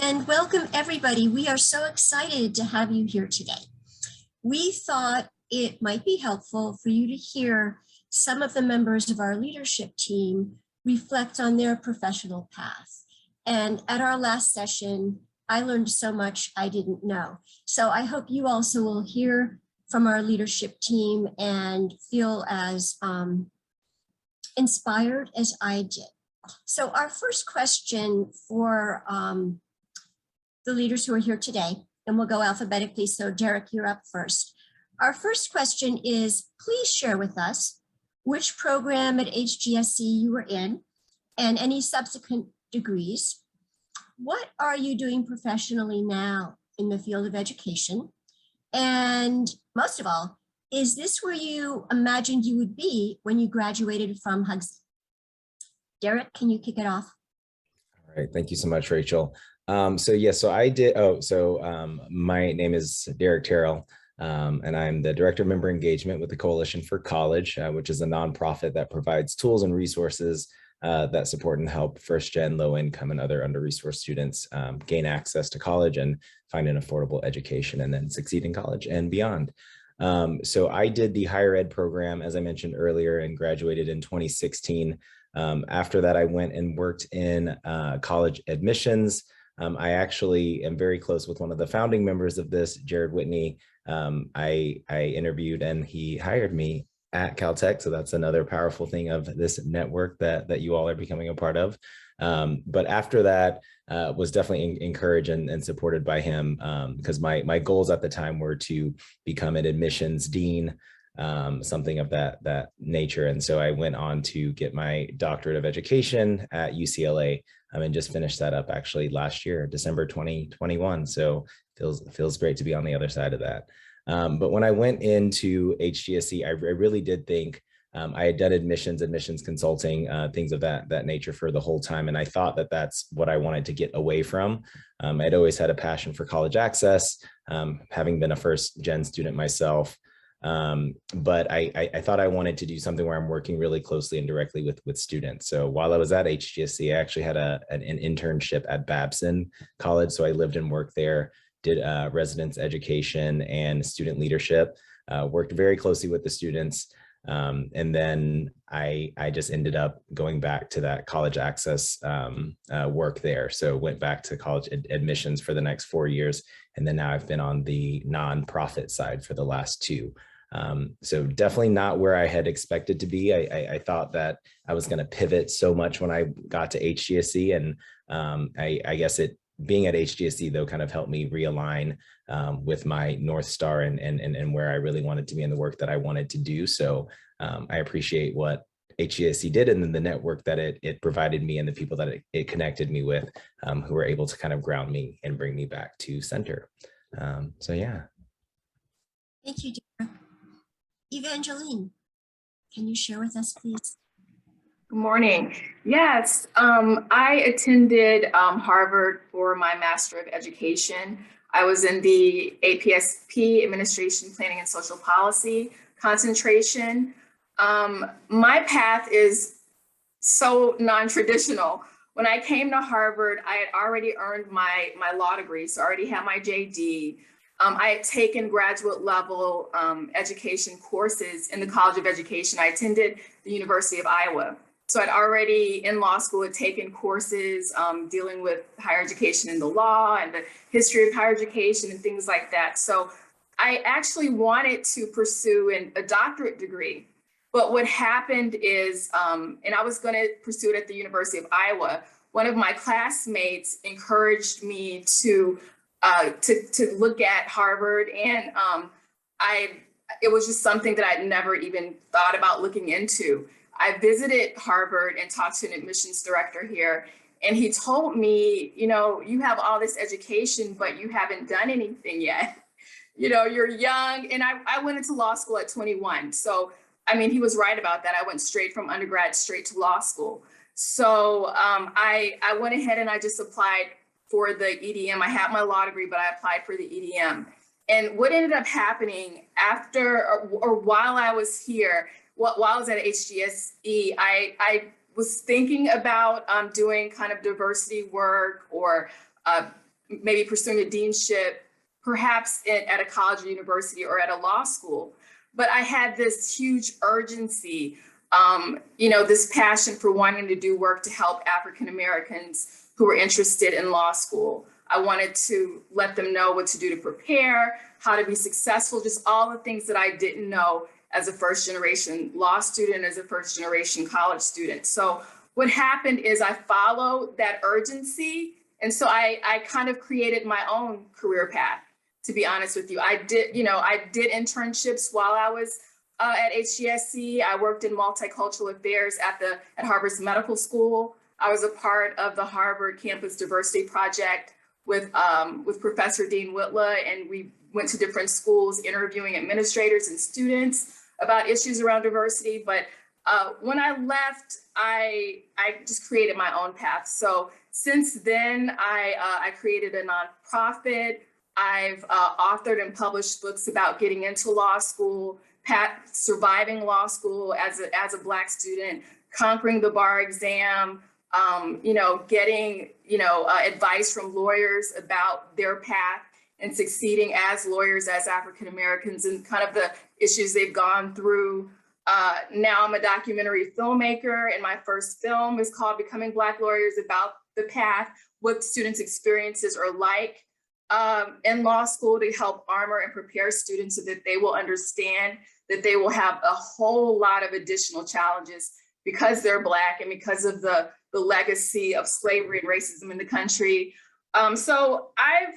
And welcome everybody. We are so excited to have you here today. We thought it might be helpful for you to hear some of the members of our leadership team reflect on their professional path. And at our last session, I learned so much I didn't know. So I hope you also will hear from our leadership team and feel as inspired as I did. So our first question for the leaders who are here today, and we'll go alphabetically. So Derek, you're up first. Our first question is, please share with us which program at HGSE you were in and any subsequent degrees. What are you doing professionally now in the field of education? And most of all, is this where you imagined you would be when you graduated from Hugsy? Derek, can you kick it off? All right, thank you so much, Rachel. My name is Derek Terrell, and I'm the Director of Member Engagement with the Coalition for College, which is a nonprofit that provides tools and resources that support and help first-gen, low-income, and other under-resourced students gain access to college and find an affordable education and then succeed in college and beyond. So I did the higher ed program, as I mentioned earlier, and graduated in 2016. After that, I went and worked in college admissions. I actually am very close with one of the founding members of this, Jared Whitney. I interviewed and he hired me at Caltech. So that's another powerful thing of this network that you all are becoming a part of. But after that, was definitely encouraged and supported by him because my goals at the time were to become an admissions dean, something of that nature. And so I went on to get my doctorate of education at UCLA and just finished that up actually last year, December 2021. So feels great to be on the other side of that. But when I went into HGSE, I really did think I had done admissions consulting, things of that nature for the whole time. And I thought that that's what I wanted to get away from. I'd always had a passion for college access, having been a first gen student myself. But I thought I wanted to do something where I'm working really closely and directly with students. So while I was at HGSE, I actually had an internship at Babson College. So I lived and worked there, did residence education and student leadership, worked very closely with the students. And then I just ended up going back to that college access work there. So went back to college admissions for the next 4 years. And then now I've been on the nonprofit side for the last 2. So definitely not where I had expected to be. I thought that I was going to pivot so much when I got to HGSE. And I guess being at HGSE, though, kind of helped me realign with my North Star and where I really wanted to be in the work that I wanted to do. So I appreciate what HGSE did and then the network that it provided me and the people that it connected me with who were able to kind of ground me and bring me back to center. So yeah. Thank you, Derek. Evangeline, can you share with us, please? Good morning. Yes, I attended Harvard for my Master of Education. I was in the APSP, Administration, Planning, and Social Policy concentration. My path is so non-traditional. When I came to Harvard, I had already earned my law degree, so I already had my JD. I had taken graduate level education courses in the College of Education. I attended the University of Iowa. So I'd already in law school had taken courses dealing with higher education in the law and the history of higher education and things like that. So I actually wanted to pursue a doctorate degree. But what happened is, and I was going to pursue it at the University of Iowa, one of my classmates encouraged me to look at Harvard, and it was just something that I'd never even thought about looking into. I visited Harvard and talked to an admissions director here, and he told me, you have all this education, but you haven't done anything yet. You're young, and I went into law school at 21. So, he was right about that. I went straight from undergrad straight to law school. So I went ahead and I just applied for the EDM. I had my law degree, but I applied for the EDM. And what ended up happening after or while I was here, while I was at HGSE, I was thinking about doing kind of diversity work or maybe pursuing a deanship, perhaps at a college or university or at a law school. But I had this huge urgency, this passion for wanting to do work to help African Americans who were interested in law school. I wanted to let them know what to do to prepare, how to be successful, just all the things that I didn't know as a first generation law student, as a first generation college student. So what happened is I followed that urgency. And so I kind of created my own career path, to be honest with you. I did internships while I was at HGSC. I worked in multicultural affairs at Harvard's medical school. I was a part of the Harvard Campus Diversity Project with Professor Dean Whitla, and we went to different schools interviewing administrators and students about issues around diversity. But when I left, I just created my own path. So since then, I created a nonprofit. I've authored and published books about getting into law school, surviving law school as a Black student, conquering the bar exam, getting, advice from lawyers about their path and succeeding as lawyers, as African Americans, and kind of the issues they've gone through. Now I'm a documentary filmmaker, and my first film is called Becoming Black Lawyers, about the path, what students' experiences are like in law school, to help armor and prepare students so that they will understand that they will have a whole lot of additional challenges because they're Black and because of the legacy of slavery and racism in the country. So I've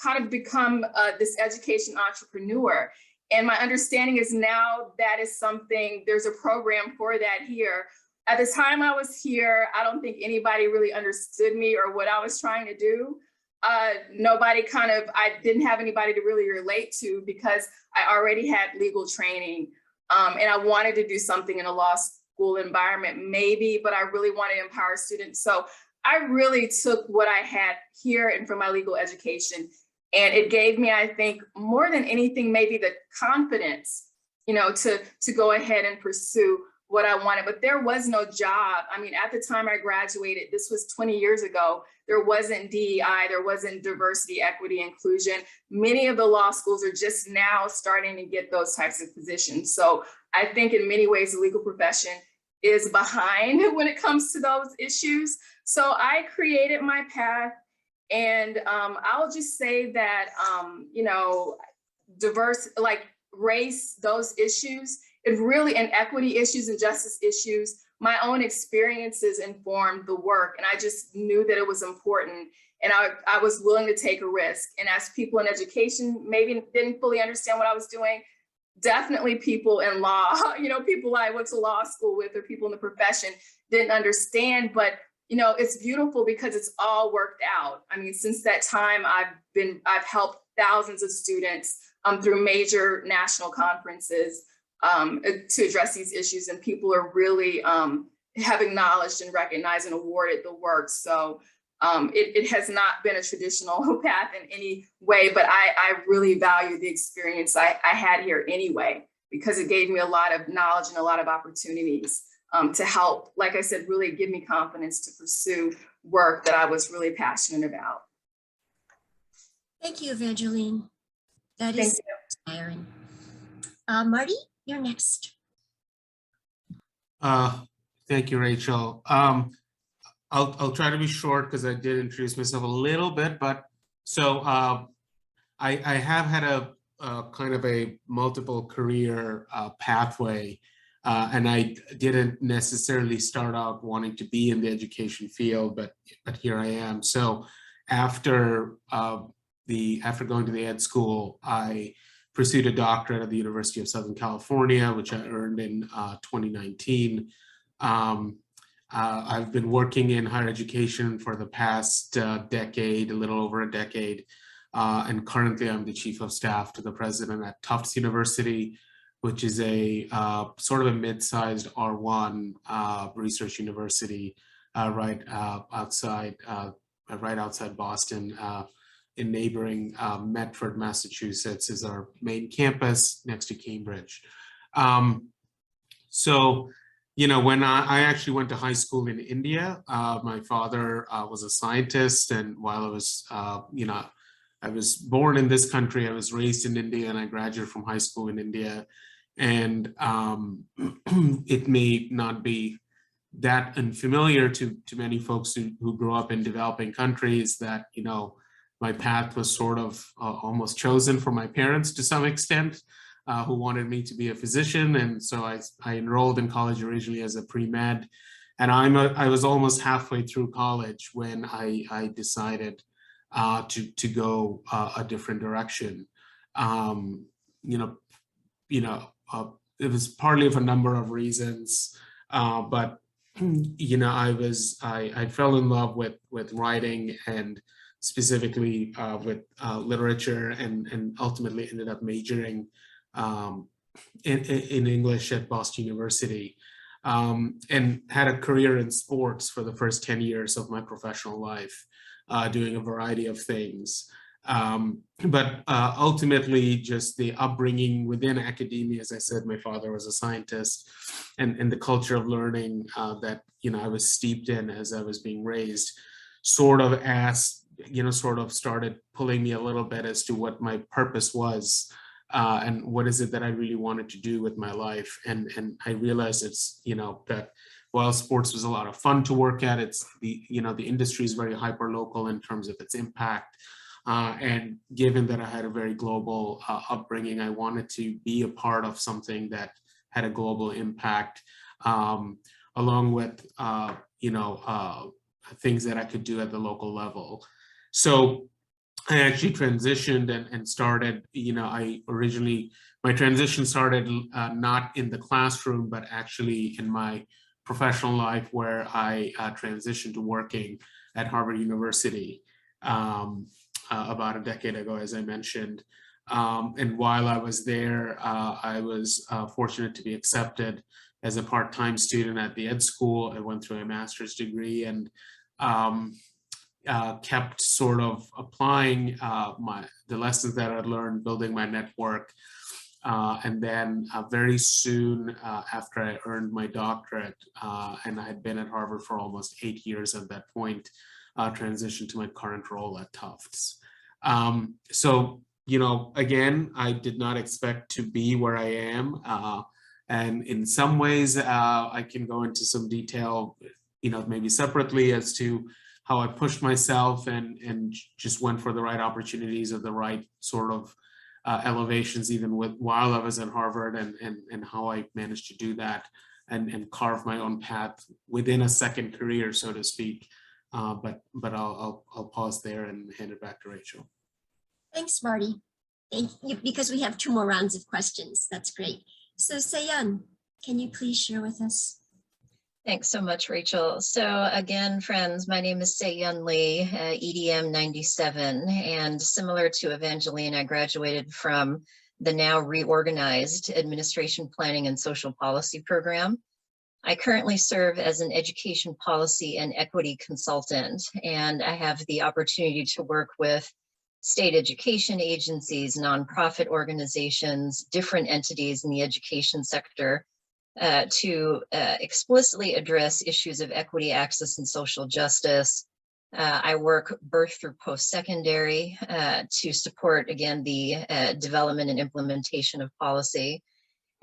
kind of become this education entrepreneur. And my understanding is now that is something, there's a program for that here. At the time I was here, I don't think anybody really understood me or what I was trying to do. I didn't have anybody to really relate to because I already had legal training. And I wanted to do something in a law school environment, maybe, but I really wanted to empower students. So I really took what I had here and from my legal education, and it gave me, I think, more than anything, maybe the confidence, to go ahead and pursue what I wanted. But there was no job. I mean, at the time I graduated, this was 20 years ago, there wasn't DEI, there wasn't diversity, equity, inclusion. Many of the law schools are just now starting to get those types of positions. So I think in many ways, the legal profession is behind when it comes to those issues. So I created my path, and I'll just say that, diverse, like race, those issues, it really, and equity issues and justice issues, my own experiences informed the work. And I just knew that it was important. And I was willing to take a risk. And as people in education maybe didn't fully understand what I was doing, definitely people in law, people I went to law school with or people in the profession didn't understand. But it's beautiful because it's all worked out. I mean, since that time, I've helped thousands of students through major national conferences to address these issues, and people are really have acknowledged and recognized and awarded the work. So it has not been a traditional path in any way, but I really value the experience I had here anyway, because it gave me a lot of knowledge and a lot of opportunities to help, like I said, really give me confidence to pursue work that I was really passionate about. Thank you, Evangeline. That is inspiring. Marty, you're next. Thank you, Rachel. I'll try to be short because I did introduce myself a little bit, but so I have had a kind of a multiple career pathway, and I didn't necessarily start out wanting to be in the education field, but here I am. So after going to the ed school, I pursued a doctorate at the University of Southern California, which I earned in 2019. I've been working in higher education for the past decade, a little over a decade, and currently I'm the chief of staff to the president at Tufts University, which is a sort of a mid-sized R1 research university right outside Boston. In neighboring Medford, Massachusetts is our main campus next to Cambridge. So when I actually went to high school in India, my father was a scientist, and while I was, I was born in this country, I was raised in India, and I graduated from high school in India. And it may not be that unfamiliar to many folks who grew up in developing countries that, my path was sort of almost chosen for my parents to some extent, who wanted me to be a physician. And so I enrolled in college originally as a pre-med, and I was almost halfway through college when I decided to go a different direction. It was partly of a number of reasons, but I fell in love with writing, and specifically with literature, and ultimately ended up majoring in English at Boston University, and had a career in sports for the first 10 years of my professional life, doing a variety of things. But ultimately, just the upbringing within academia, as I said, my father was a scientist, and the culture of learning that I was steeped in as I was being raised, sort of started pulling me a little bit as to what my purpose was, and what is it that I really wanted to do with my life. And I realized it's that while sports was a lot of fun to work at, it's the industry is very hyper local in terms of its impact. And given that I had a very global upbringing, I wanted to be a part of something that had a global impact, along with things that I could do at the local level. So I actually transitioned and started, my transition started not in the classroom, but actually in my professional life, where I transitioned to working at Harvard University about a decade ago, as I mentioned. And while I was there, I was fortunate to be accepted as a part-time student at the Ed School. I went through a master's degree, and kept sort of applying the lessons that I'd learned, building my network. And then very soon after I earned my doctorate, and I had been at Harvard for almost 8 years at that point, transitioned to my current role at Tufts. So, again, I did not expect to be where I am. And in some ways, I can go into some detail, maybe separately, as to how I pushed myself and just went for the right opportunities or the right sort of elevations, even while I was at Harvard, and how I managed to do that and carve my own path within a second career, so to speak. But I'll pause there and hand it back to Rachel. Thanks, Marty. Thank you, because we have 2 more rounds of questions. That's great. So Sayan, can you please share with us? Thanks so much, Rachel. So again, friends, my name is Sayan Lee, EDM 97, and similar to Evangeline, I graduated from the now reorganized Administration Planning and Social Policy program. I currently serve as an education policy and equity consultant, and I have the opportunity to work with state education agencies, nonprofit organizations, different entities in the education sector to explicitly address issues of equity, access, and social justice. I work birth through post-secondary to support, again, the development and implementation of policy.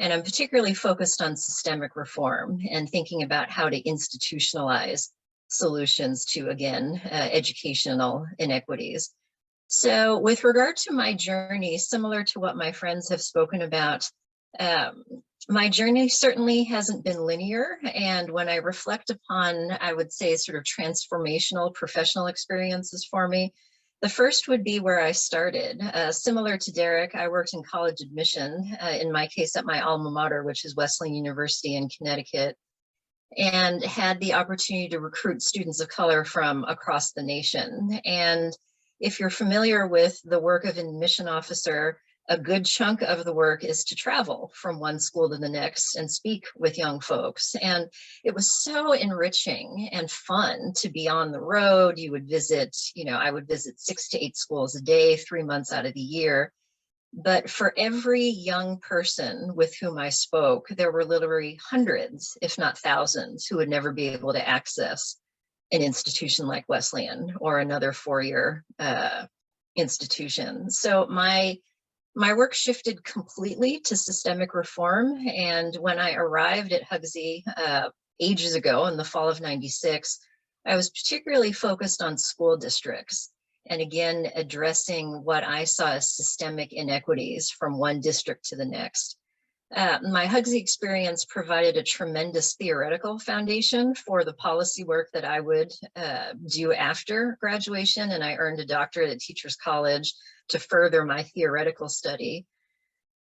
And I'm particularly focused on systemic reform and thinking about how to institutionalize solutions to, again, educational inequities. So with regard to my journey, similar to what my friends have spoken about, my journey certainly hasn't been linear. And when I reflect upon, I would say, sort of transformational professional experiences for me, the first would be where I started. Similar to Derek, I worked in college admission, in my case at my alma mater, which is Wesleyan University in Connecticut, and had the opportunity to recruit students of color from across the nation. And if you're familiar with the work of an admission officer, a good chunk of the work is to travel from one school to the next and speak with young folks. And it was so enriching and fun to be on the road. You would visit, I would visit 6 to 8 schools a day, 3 months out of the year. But for every young person with whom I spoke, there were literally hundreds, if not thousands, who would never be able to access an institution like Wesleyan or another four-year institution. So my work shifted completely to systemic reform. And when I arrived at Hugsy ages ago in the fall of '96, I was particularly focused on school districts. And again, addressing what I saw as systemic inequities from one district to the next. My Hugsy experience provided a tremendous theoretical foundation for the policy work that I would do after graduation, and I earned a doctorate at Teachers College to further my theoretical study.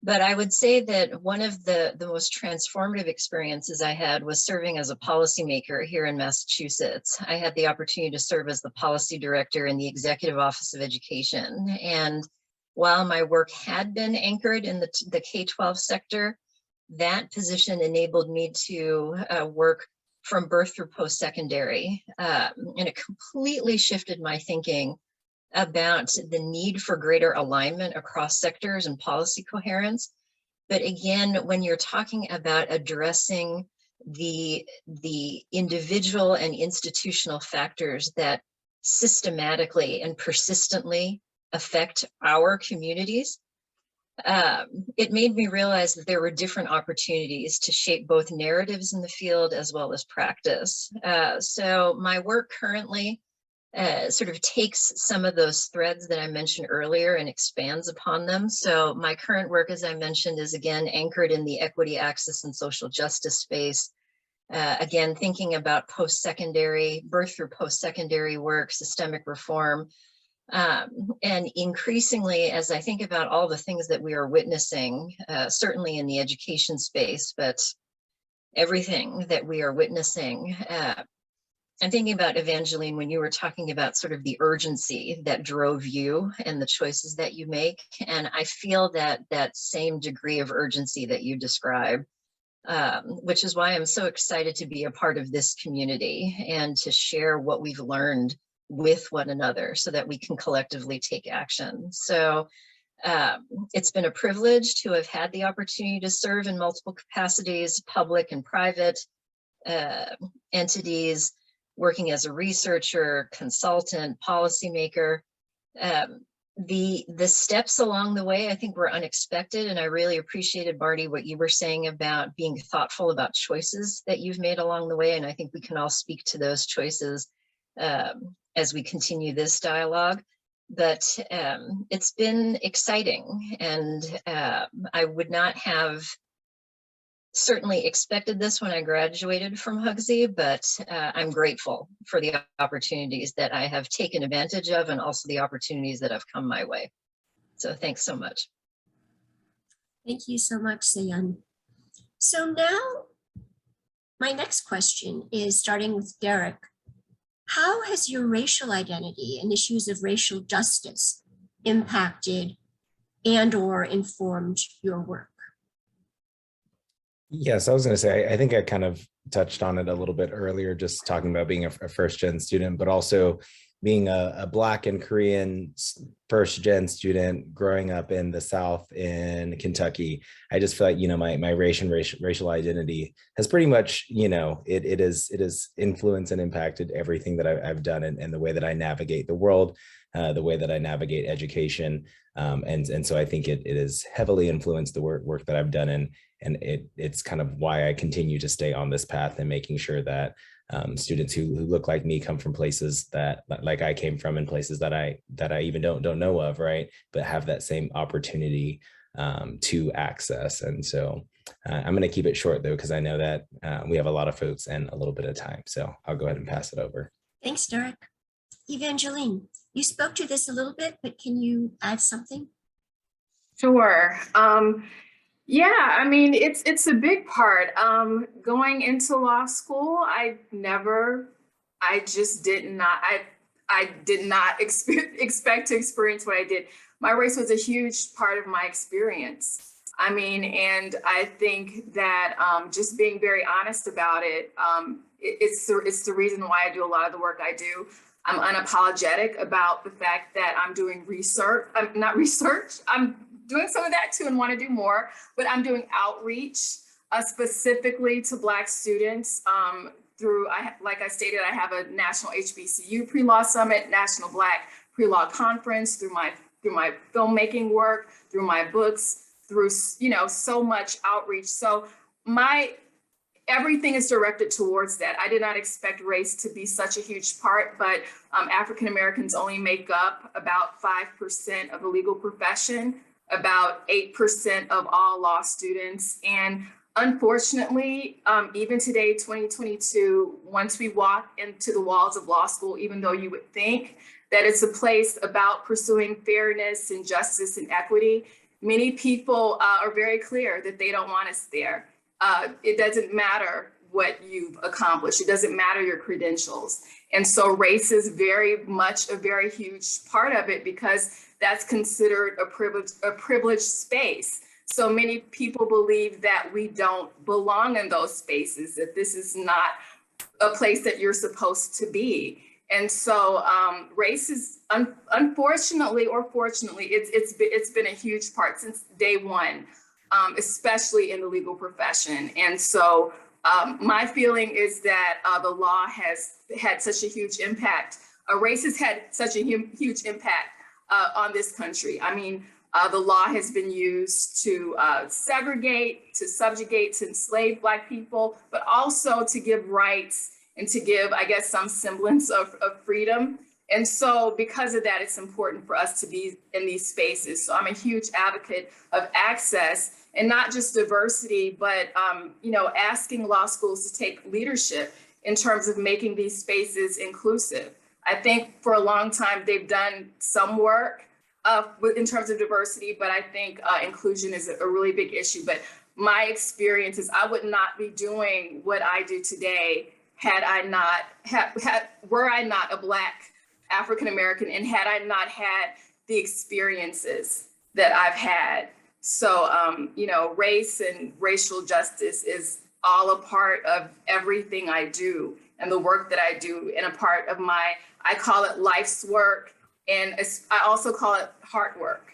But I would say that one of the most transformative experiences I had was serving as a policymaker here in Massachusetts. I had the opportunity to serve as the policy director in the Executive Office of Education. And while my work had been anchored in the K-12 sector, that position enabled me to work from birth through post-secondary. And it completely shifted my thinking about the need for greater alignment across sectors and policy coherence. But again, when you're talking about addressing the individual and institutional factors that systematically and persistently affect our communities, it made me realize that there were different opportunities to shape both narratives in the field as well as practice. So my work currently sort of takes some of those threads that I mentioned earlier and expands upon them. So my current work, as I mentioned, is again anchored in the equity, access, and social justice space. Again, thinking about post-secondary, birth through post-secondary work, systemic reform, and increasingly, as I think about all the things that we are witnessing, certainly in the education space, but everything that we are witnessing, I'm thinking about, Evangeline, when you were talking about sort of the urgency that drove you and the choices that you make. And I feel that same degree of urgency that you describe, which is why I'm so excited to be a part of this community and to share what we've learned with one another so that we can collectively take action. So it's been a privilege to have had the opportunity to serve in multiple capacities, public and private entities, working as a researcher, consultant, policymaker. The steps along the way, I think, were unexpected. And I really appreciated, Marty, what you were saying about being thoughtful about choices that you've made along the way. And I think we can all speak to those choices as we continue this dialogue. But it's been exciting. And I would not have certainly expected this when I graduated from Hugsy, but I'm grateful for the opportunities that I have taken advantage of and also the opportunities that have come my way. So thanks so much. Thank you so much, Sayan. So now my next question is starting with Derek. How has your racial identity and issues of racial justice impacted and/or informed your work? Yes, I was going to say, I think I kind of touched on it a little bit earlier, just talking about being a first-gen student, but also being a Black and Korean first-gen student growing up in the South in Kentucky. I just feel like, my racial identity has pretty much, it is influenced and impacted everything that I've done and the way that I navigate the world, the way that I navigate education. And so I think it has heavily influenced the work that I've done. And it's kind of why I continue to stay on this path and making sure that students who look like me come from places that like I came from, and places that I even don't know of, right? But have that same opportunity to access. And so I'm going to keep it short though, because I know that we have a lot of folks and a little bit of time. So I'll go ahead and pass it over. Thanks, Derek. Evangeline, you spoke to this a little bit, but can you add something? Sure. Yeah, I mean, it's a big part. Going into law school, I did not expect to experience what I did. My race was a huge part of my experience. I mean, and I think that just being very honest about it, it's the reason why I do a lot of the work I do. I'm unapologetic about the fact that I'm doing research. I'm doing some of that too and want to do more, but I'm doing outreach specifically to Black students through, like I stated, I have a National HBCU Pre-Law Summit, National Black Pre-Law Conference, through my filmmaking work, through my books, through, you know, so much outreach. So everything is directed towards that. I did not expect race to be such a huge part, but African Americans only make up about 5% of the legal profession, about 8% of all law students. And unfortunately, even today, 2022, once we walk into the walls of law school, even though you would think that it's a place about pursuing fairness and justice and equity, many people are very clear that they don't want us there. It doesn't matter what you've accomplished. It doesn't matter your credentials. And so race is very much a very huge part of it, because that's considered a privileged space. So many people believe that we don't belong in those spaces, that this is not a place that you're supposed to be. And so race is, unfortunately or fortunately, it's been a huge part since day one, especially in the legal profession. And so my feeling is that the law has had such a huge impact. Race has had such a huge impact on this country. I mean, the law has been used to segregate, to subjugate, to enslave Black people, but also to give rights and to give, I guess, some semblance of freedom. And so because of that, it's important for us to be in these spaces. So I'm a huge advocate of access, and not just diversity, but you know, asking law schools to take leadership in terms of making these spaces inclusive. I think for a long time, they've done some work in terms of diversity, but I think inclusion is a really big issue. But my experience is I would not be doing what I do today had I not were I not a Black African American, and had I not had the experiences that I've had. So you know, race and racial justice is all a part of everything I do and the work that I do, and a part of my, I call it life's work, and I also call it heart work.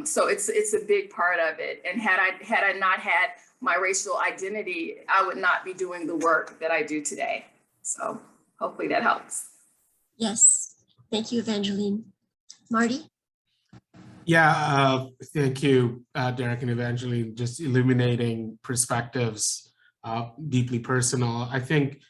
So it's a big part of it. And had I not had my racial identity, I would not be doing the work that I do today. So hopefully that helps. Yes, thank you, Evangeline. Marty? Yeah, thank you, Derek and Evangeline, just illuminating perspectives, deeply personal. I think,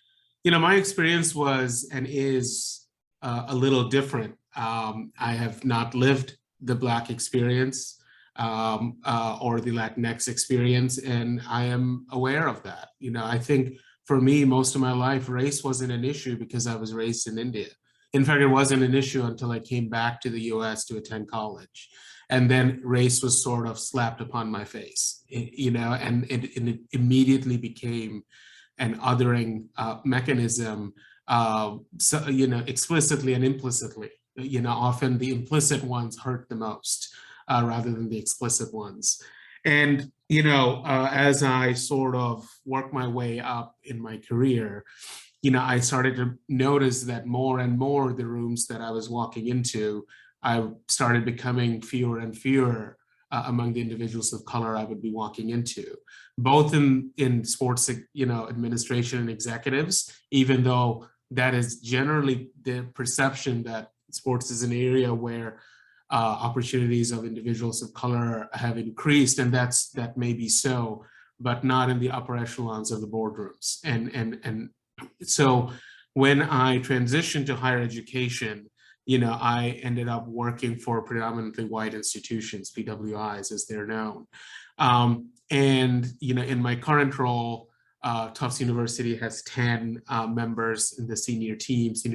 you know, my experience was and is a little different. I have not lived the Black experience or the Latinx experience, and I am aware of that. You know, I think for me, most of my life, race wasn't an issue because I was raised in India. In fact, it wasn't an issue until I came back to the US to attend college. And then race was sort of slapped upon my face, you know, and it immediately became an othering mechanism, so, you know, explicitly and implicitly. You know, often the implicit ones hurt the most rather than the explicit ones. And, you know, as I sort of work my way up in my career, you know, I started to notice that more and more the rooms that I was walking into, I started becoming fewer and fewer among the individuals of color I would be walking into, both in sports, you know, administration and executives, even though that is generally the perception that sports is an area where opportunities of individuals of color have increased, and that may be so, but not in the upper echelons of the boardrooms. And so when I transitioned to higher education, you know, I ended up working for predominantly white institutions, PWIs as they're known. And, you know, in my current role, Tufts University has 10 members in the senior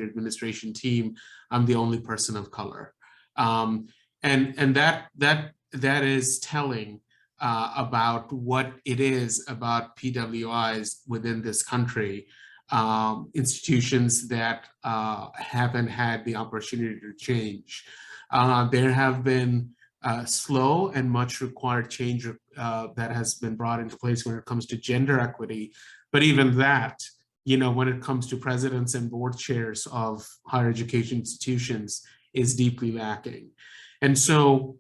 administration team. I'm the only person of color. And that is telling about what it is about PWIs within this country, institutions that haven't had the opportunity to change. There have been slow and much required change that has been brought into place when it comes to gender equity. But even that, you know, when it comes to presidents and board chairs of higher education institutions, is deeply lacking. And so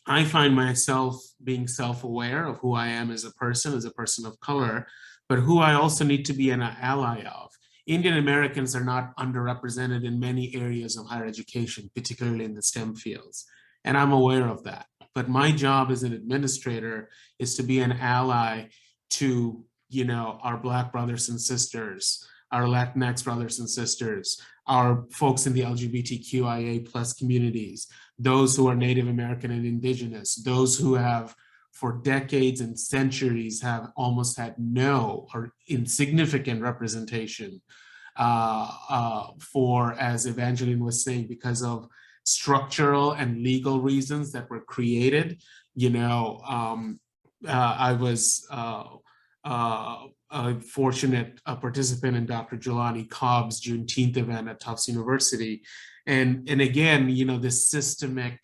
I find myself being self-aware of who I am as a person of color, but who I also need to be an ally of. Indian Americans are not underrepresented in many areas of higher education, particularly in the STEM fields. And I'm aware of that. But my job as an administrator is to be an ally to, our Black brothers and sisters, our Latinx brothers and sisters, our folks in the LGBTQIA plus communities, those who are Native American and Indigenous, those who have for decades and centuries have almost had no or insignificant representation for, as Evangeline was saying, because of structural and legal reasons that were created. I was a fortunate participant in Dr. Jelani Cobb's Juneteenth event at Tufts University. And again, the systemic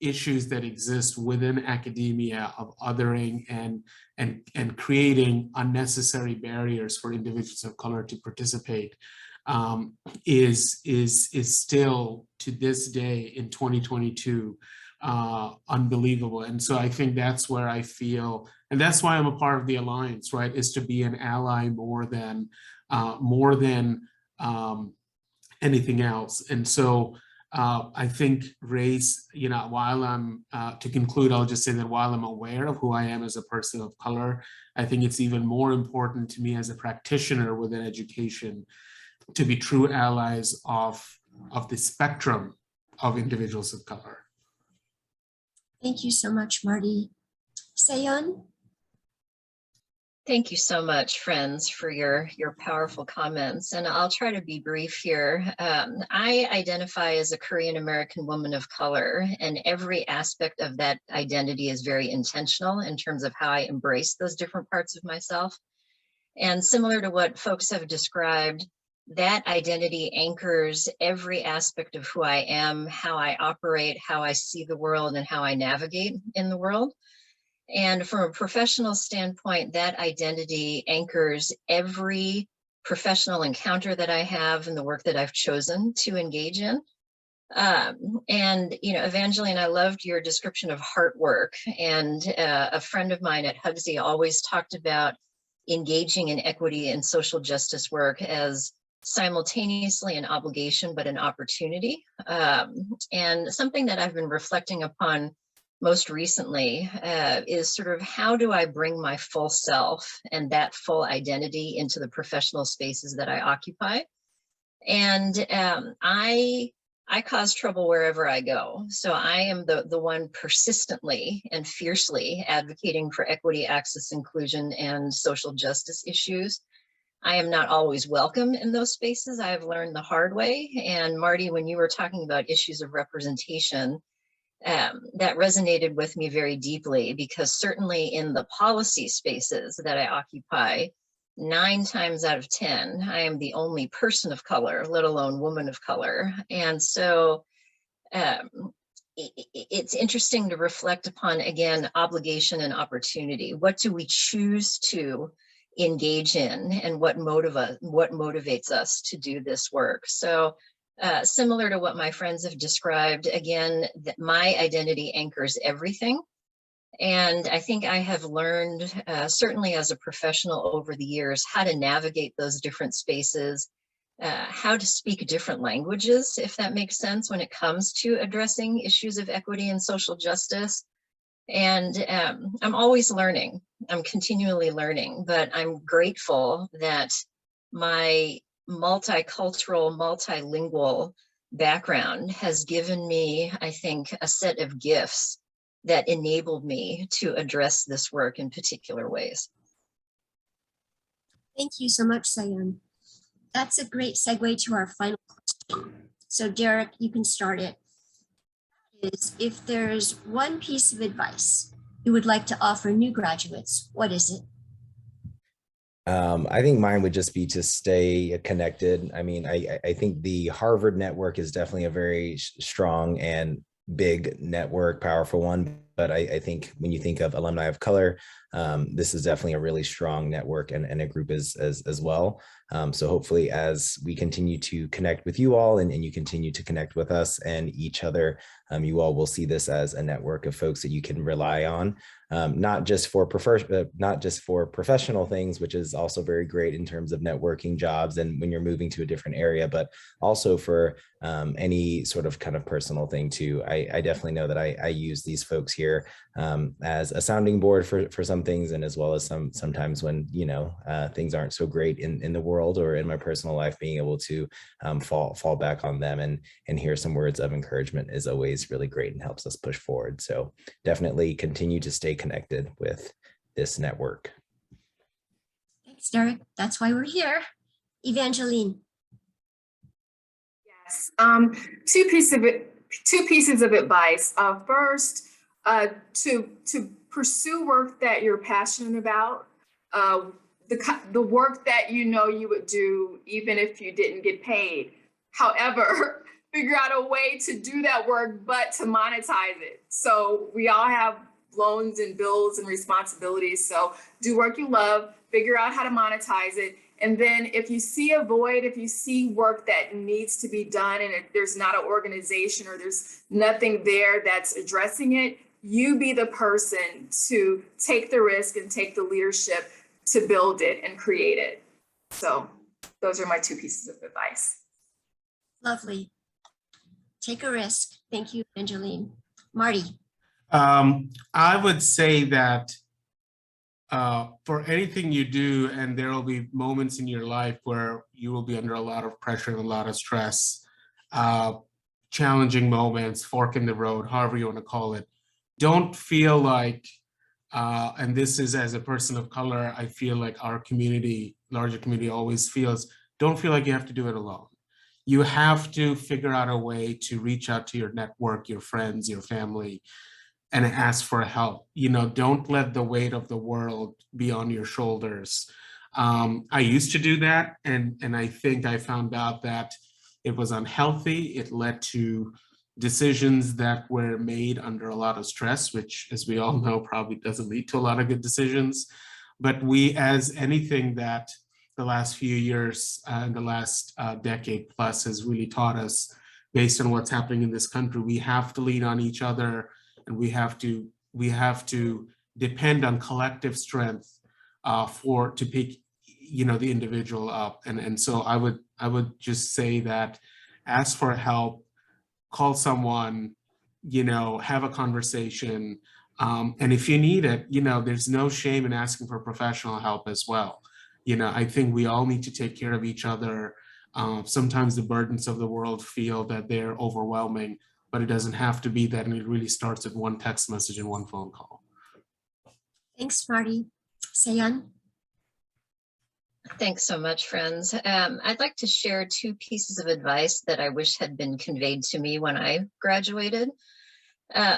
issues that exist within academia of othering and creating unnecessary barriers for individuals of color to participate is still to this day in 2022 unbelievable. And so I think that's where I feel, and that's why I'm a part of the Alliance, right, is to be an ally more than anything else. And so I think race, while I'm, to conclude, I'll just say that while I'm aware of who I am as a person of color, I think it's even more important to me as a practitioner within education to be true allies of the spectrum of individuals of color. Thank you so much, Marty. Seyon? Thank you so much, friends, for your powerful comments. And I'll try to be brief here. I identify as a Korean American woman of color, and every aspect of that identity is very intentional in terms of how I embrace those different parts of myself. And similar to what folks have described, that identity anchors every aspect of who I am, how I operate, how I see the world, and how I navigate in the world. And from a professional standpoint, that identity anchors every professional encounter that I have and the work that I've chosen to engage in. Evangeline, I loved your description of heart work. And a friend of mine at Hugsy always talked about engaging in equity and social justice work as simultaneously an obligation, but an opportunity. And something that I've been reflecting upon most recently is sort of how do I bring my full self and that full identity into the professional spaces that I occupy? And I cause trouble wherever I go. So I am the one persistently and fiercely advocating for equity, access, inclusion, and social justice issues. I am not always welcome in those spaces. I have learned the hard way. And Marty, when you were talking about issues of representation, that resonated with me very deeply, because certainly in the policy spaces that I occupy, 9 times out of 10, I am the only person of color, let alone woman of color. And so it's interesting to reflect upon, again, obligation and opportunity. What do we choose to engage in, and what motivates us to do this work? So similar to what my friends have described, again, that my identity anchors everything. And I think I have learned, certainly as a professional over the years, how to navigate those different spaces, how to speak different languages, if that makes sense, when it comes to addressing issues of equity and social justice. And I'm always learning. I'm continually learning, but I'm grateful that my multicultural, multilingual background has given me, I think, a set of gifts that enabled me to address this work in particular ways. Thank you so much, Seyon. That's a great segue to our final question. So Derek, you can start it. If there's one piece of advice you would like to offer new graduates, what is it? I think mine would just be to stay connected. I mean, I think the Harvard network is definitely a very strong and big network, powerful one. But I think when you think of alumni of color, this is definitely a really strong network and a group as well. So hopefully as we continue to connect with you all and you continue to connect with us and each other, you all will see this as a network of folks that you can rely on, not just for professional things, which is also very great in terms of networking jobs and when you're moving to a different area, but also for any sort of kind of personal thing too. I definitely know that I use these folks here as a sounding board for some things, and as well as sometimes when, you know, things aren't so great in the world or in my personal life, being able to fall back on them and hear some words of encouragement is always really great and helps us push forward. So definitely continue to stay connected with this network. Thanks, Derek. That's why we're here. Evangeline. Yes, two pieces of advice. First, to pursue work that you're passionate about, the work that you know you would do even if you didn't get paid. However, figure out a way to do that work, but to monetize it. So we all have loans and bills and responsibilities. So do work you love, figure out how to monetize it. And then if you see a void, if you see work that needs to be done and if there's not an organization or there's nothing there that's addressing it, you be the person to take the risk and take the leadership to build it and create it. So those are my two pieces of advice. Lovely. Take a risk. Thank you, Evangeline. Marty. I would say that for anything you do, and there will be moments in your life where you will be under a lot of pressure and a lot of stress, challenging moments, fork in the road, however you want to call it. Don't feel like, and this is as a person of color, I feel like our community, larger community always feels, don't feel like you have to do it alone. You have to figure out a way to reach out to your network, your friends, your family, and ask for help. You know, don't let the weight of the world be on your shoulders. I used to do that, and I think I found out that it was unhealthy. It led to decisions that were made under a lot of stress, which, as we all know, probably doesn't lead to a lot of good decisions. But we, as anything that the last few years and the last decade plus has really taught us, based on what's happening in this country, we have to lean on each other, and we have to depend on collective strength to pick, you know, the individual up. And so I would just say that ask for help, call someone, you know, have a conversation, and if you need it, you know, there's no shame in asking for professional help as well. You know, I think we all need to take care of each other. Sometimes the burdens of the world feel that they're overwhelming, but it doesn't have to be that, and it really starts with one text message and one phone call. Thanks, Marty. Sayan. Thanks so much, friends. I'd like to share two pieces of advice that I wish had been conveyed to me when I graduated.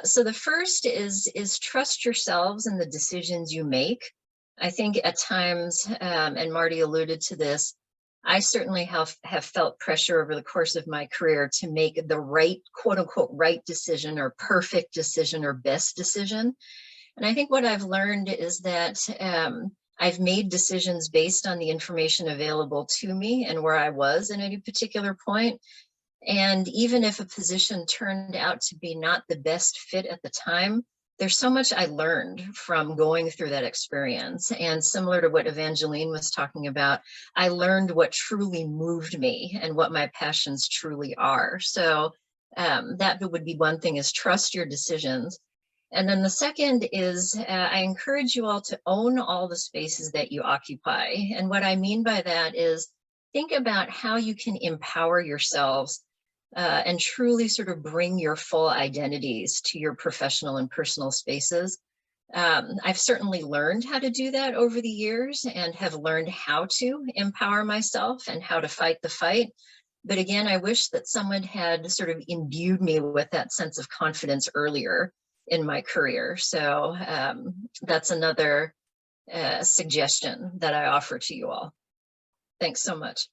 So the first is trust yourselves in the decisions you make. I think at times, and Marty alluded to this, I certainly have felt pressure over the course of my career to make the right, quote unquote, right decision or perfect decision or best decision. And I think what I've learned is that I've made decisions based on the information available to me and where I was at any particular point. And even if a position turned out to be not the best fit at the time, there's so much I learned from going through that experience. And similar to what Evangeline was talking about, I learned what truly moved me and what my passions truly are. So that would be one thing, is trust your decisions. And then the second is I encourage you all to own all the spaces that you occupy. And what I mean by that is think about how you can empower yourselves and truly sort of bring your full identities to your professional and personal spaces. I've certainly learned how to do that over the years and have learned how to empower myself and how to fight the fight. But again, I wish that someone had sort of imbued me with that sense of confidence earlier in my career. So that's another suggestion that I offer to you all. Thanks so much.